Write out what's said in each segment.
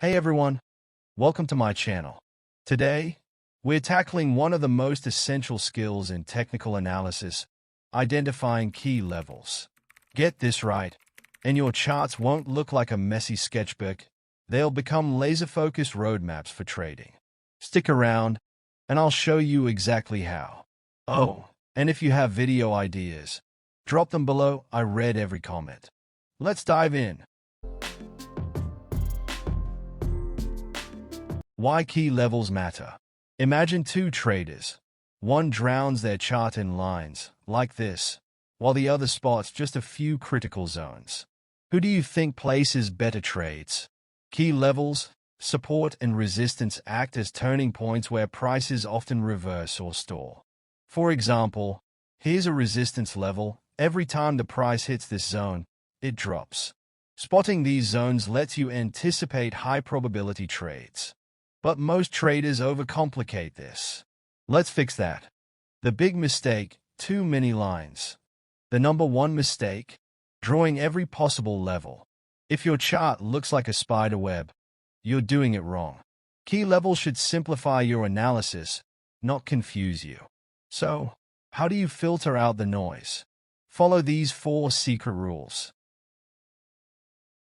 Hey everyone, welcome to my channel. Today, we're tackling one of the most essential skills in technical analysis, identifying key levels. Get this right, and your charts won't look like a messy sketchbook. They'll become laser-focused roadmaps for trading. Stick around, and I'll show you exactly how. Oh, and if you have video ideas, drop them below. I read every comment. Let's dive in. Why key levels matter. Imagine two traders. One drowns their chart in lines, like this, while the other spots just a few critical zones. Who do you think places better trades? Key levels, support and resistance act as turning points where prices often reverse or stall. For example, here's a resistance level. Every time the price hits this zone, it drops. Spotting these zones lets you anticipate high-probability trades. But most traders overcomplicate this. Let's fix that. The big mistake: too many lines. The number one mistake: drawing every possible level. If your chart looks like a spider web, you're doing it wrong. Key levels should simplify your analysis, not confuse you. So, how do you filter out the noise? Follow these 4 secret rules.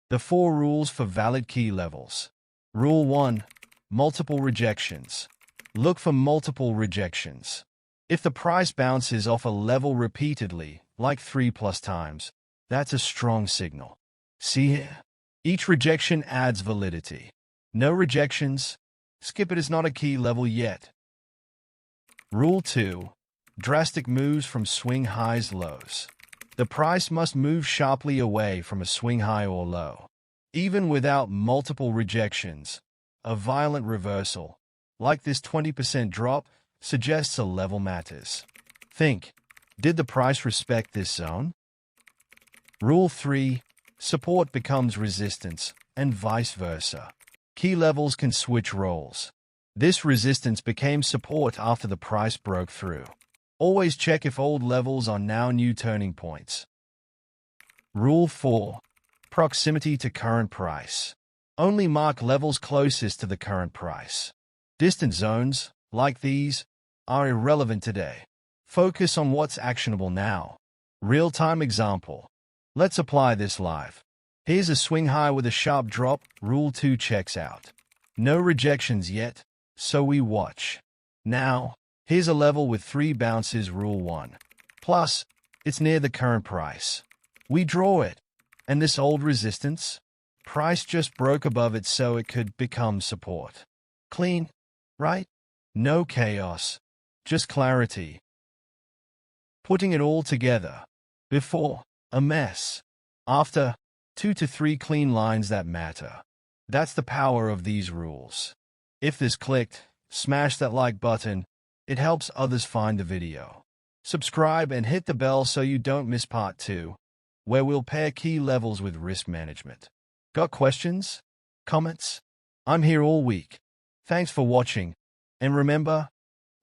The 4 rules for valid key levels. Rule 1. Multiple rejections. Look for multiple rejections. If the price bounces off a level repeatedly, like 3+ times, that's a strong signal. See here? Each rejection adds validity. No rejections? Skip it as not a key level yet. Rule 2. Drastic moves from swing highs lows. The price must move sharply away from a swing high or low. Even without multiple rejections, a violent reversal, like this 20% drop, suggests a level matters. Think, did the price respect this zone? Rule 3. Support becomes resistance, and vice versa. Key levels can switch roles. This resistance became support after the price broke through. Always check if old levels are now new turning points. Rule 4. Proximity to current price. Only mark levels closest to the current price. Distant zones, like these, are irrelevant today. Focus on what's actionable now. Real-time example. Let's apply this live. Here's a swing high with a sharp drop. Rule 2 checks out. No rejections yet, so we watch. Now, here's a level with 3 bounces. Rule 1. Plus, it's near the current price. We draw it. And this old resistance? Price just broke above it, so it could become support. Clean, right? No chaos, just clarity. Putting it all together. Before, a mess. After, 2 to 3 clean lines that matter. That's the power of these rules. If this clicked, smash that like button. It helps others find the video. Subscribe and hit the bell so you don't miss part 2, where we'll pair key levels with risk management. Got questions? Comments? I'm here all week. Thanks for watching. And remember,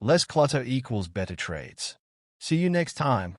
less clutter equals better trades. See you next time.